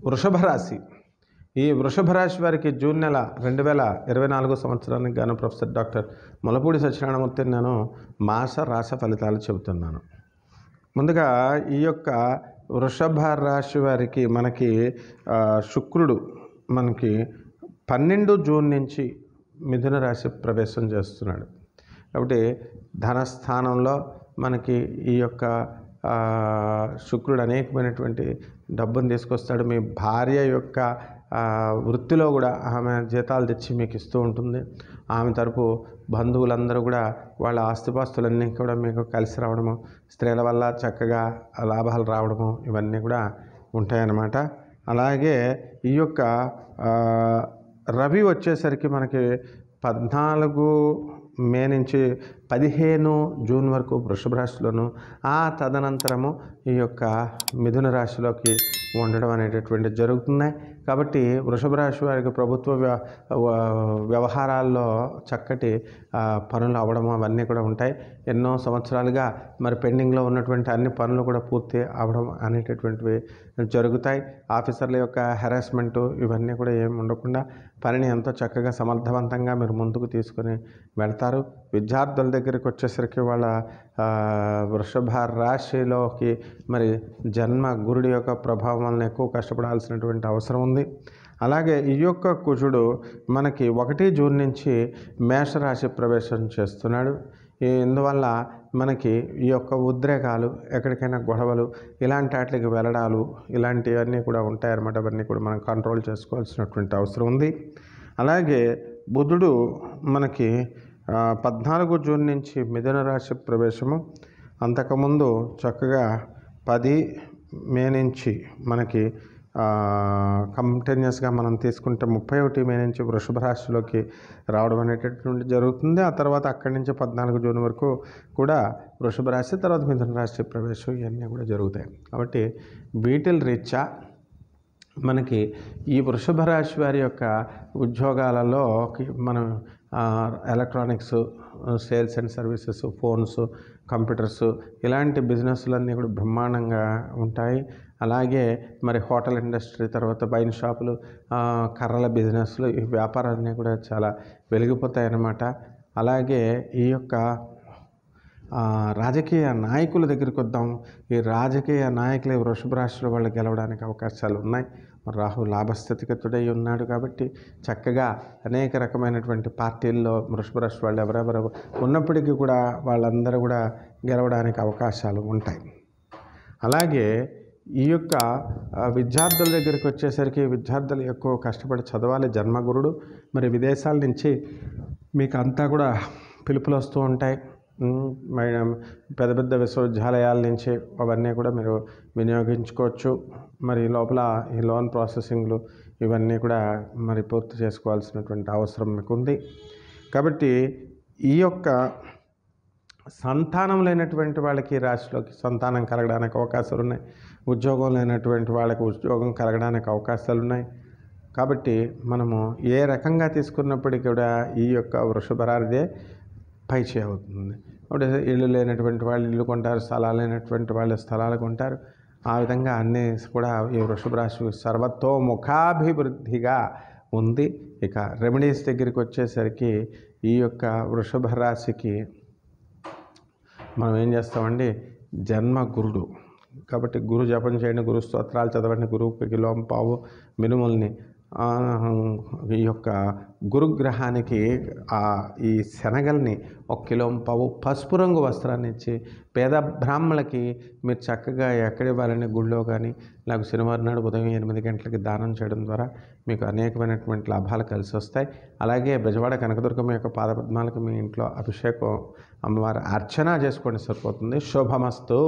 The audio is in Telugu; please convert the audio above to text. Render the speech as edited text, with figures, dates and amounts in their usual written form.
వృషభ రాశి. ఈ వృషభ రాశి వారికి జూన్ నెల 2024 సంవత్సరానికి గాను ప్రొఫెసర్ డాక్టర్ ములపూడి సత్యనారాయణమూర్తి నేను మాస రాశి ఫలితాలు చెబుతున్నాను. ముందుగా ఈ యొక్క వృషభ రాశి వారికి మనకి శుక్రుడు మనకి 12 జూన్ నుంచి మిథున రాశి ప్రవేశం చేస్తున్నాడు. కాబట్టి ధనస్థానంలో మనకి ఈ యొక్క శుక్రుడు అనేకమైనటువంటి డబ్బును తీసుకొస్తాడు. మీ భార్య యొక్క వృత్తిలో కూడా ఆమె జీతాలు తెచ్చి మీకు ఇస్తూ ఉంటుంది. ఆమె తరపు బంధువులందరూ కూడా వాళ్ళ ఆస్తిపాస్తులన్నీ కూడా మీకు కలిసి రావడము, స్త్రీల వల్ల చక్కగా లాభాలు రావడము, ఇవన్నీ కూడా ఉంటాయన్నమాట. అలాగే ఈ యొక్క రవి వచ్చేసరికి మనకి 14 మే నుంచి 15 జూన్ వరకు వృషభ రాశిలోను, ఆ తదనంతరము ఈ యొక్క మిథున రాశిలోకి ఉండడం అనేటటువంటి జరుగుతున్నాయి. కాబట్టి వృషభ రాశి వారికి ప్రభుత్వ వ్యవహారాల్లో చక్కటి పనులు అవ్వడం అవన్నీ కూడా ఉంటాయి. ఎన్నో సంవత్సరాలుగా మరి పెండింగ్లో ఉన్నటువంటి అన్ని పనులు కూడా పూర్తి అవ్వడం అనేటటువంటివి జరుగుతాయి. ఆఫీసర్ల యొక్క హెరాస్మెంటు ఇవన్నీ కూడా ఏమి ఉండకుండా పనిని ఎంతో చక్కగా సమర్థవంతంగా మీరు ముందుకు తీసుకొని వెళ్తారు. విద్యార్థుల దగ్గరికి వచ్చేసరికి వాళ్ళ వృషభ రాశిలోకి మరి జన్మ గురుడి యొక్క ప్రభావం వలన ఎక్కువ కష్టపడాల్సినటువంటి అవసరం ఉంది. అలాగే ఈ యొక్క కుజుడు మనకి 1 జూన్ నుంచి మేషరాశి ప్రవేశం చేస్తున్నాడు. ఇందువల్ల మనకి ఈ యొక్క ఉద్రేకాలు, ఎక్కడికైనా గొడవలు, ఇలాంటి వాటికి వెళ్ళడాలు, ఇలాంటివన్నీ కూడా ఉంటాయన్నమాట. అవన్నీ కూడా మనం కంట్రోల్ చేసుకోవాల్సినటువంటి అవసరం ఉంది. అలాగే బుధుడు మనకి 14 జూన్ నుంచి మిథున రాశి ప్రవేశము. అంతకుముందు చక్కగా 10 మే నుంచి మనకి కంటిన్యూస్గా మనం తీసుకుంటే 31 మే నుంచి వృషభ రాశిలోకి రావడం అనేటటువంటి జరుగుతుంది. ఆ తర్వాత అక్కడి నుంచి 14 జూన్ వరకు కూడా వృషభ రాశి, తర్వాత మిథున రాశి ప్రవేశం ఇవన్నీ కూడా జరుగుతాయి. కాబట్టి వీటిల రీత్యా మనకి ఈ వృషభ రాశి వారి యొక్క ఉద్యోగాలలో మనం electronics, sales and services, phones, computers ఇలాంటి బిజినెస్లన్నీ కూడా బ్రహ్మాండంగా ఉంటాయి. అలాగే మరి హోటల్ ఇండస్ట్రీ, తర్వాత వైన్ షాపులు, కర్రల బిజినెస్లు, ఈ వ్యాపారాలన్నీ కూడా చాలా వెలిగిపోతాయి అన్నమాట. అలాగే ఈ యొక్క రాజకీయ నాయకుల దగ్గరికి వద్దాం. ఈ రాజకీయ నాయకులే వృషభ రాశిలో వాళ్ళు గెలవడానికి అవకాశాలు ఉన్నాయి. రాహు లాభస్థితిగతుడై ఉన్నాడు కాబట్టి చక్కగా అనేక రకమైనటువంటి పార్టీల్లో వృషభ రాశి వాళ్ళు ఎవరెవరు ఉన్నప్పటికీ కూడా వాళ్ళందరూ కూడా గెలవడానికి అవకాశాలు ఉంటాయి. అలాగే ఈ యొక్క విద్యార్థుల దగ్గరికి వచ్చేసరికి విద్యార్థులు ఎక్కువ కష్టపడి చదవాలి. జన్మగురుడు మరి విదేశాల నుంచి మీకు అంతా కూడా పిలుపులు వస్తూ ఉంటాయి. పెద్ద పెద్ద విశ్వవిద్యాలయాల నుంచి అవన్నీ కూడా మీరు వినియోగించుకోవచ్చు. మరి లోపల ఈ లోన్ ప్రాసెసింగ్లు ఇవన్నీ కూడా మరి పూర్తి చేసుకోవాల్సినటువంటి అవసరం మీకు ఉంది. కాబట్టి ఈ యొక్క సంతానం లేనటువంటి వాళ్ళకి రాశిలోకి సంతానం కలగడానికి అవకాశాలు ఉన్నాయి. ఉద్యోగం లేనటువంటి వాళ్ళకి ఉద్యోగం కలగడానికి అవకాశాలు ఉన్నాయి. కాబట్టి మనము ఏ రకంగా తీసుకున్నప్పటికీ కూడా ఈ యొక్క వృషభ రాశిదే పై అవుతుంది. అప్పుడు ఇల్లు లేనటువంటి వాళ్ళు ఇల్లు కొంటారు, స్థలాలు లేనటువంటి వాళ్ళు స్థలాలు కొంటారు. ఆ విధంగా అన్నీ కూడా ఈ వృషభ రాశి సర్వతోముఖాభివృద్ధిగా ఉంది. ఇక రెమెడీస్ దగ్గరికి వచ్చేసరికి ఈ యొక్క వృషభ రాశికి మనం ఏం చేస్తామండి, జన్మ గురుడు కాబట్టి గురు జపం చేయండి, గురు స్తోత్రాలు చదవండి, గురువుకి కిలోంపావు మినుముల్ని ఈ యొక్క గురుగ్రహానికి ఈ శనగల్ని 1 కిలోంపావు పసుపు రంగు వస్త్రాన్ని ఇచ్చి పేద బ్రాహ్మణులకి మీరు చక్కగా ఎక్కడ ఇవ్వాలని గుళ్ళో కానీ నాకు శనివారం నాడు ఉదయం 8 గంటలకి దానం చేయడం ద్వారా మీకు అనేకమైనటువంటి లాభాలు కలిసి వస్తాయి. అలాగే బెజవాడ కనకదుర్గమ్మ యొక్క పాదపద్మాలకు మీ ఇంట్లో అభిషేకం, అమ్మవారి అర్చన చేసుకోండి, సరిపోతుంది. శుభమస్తు.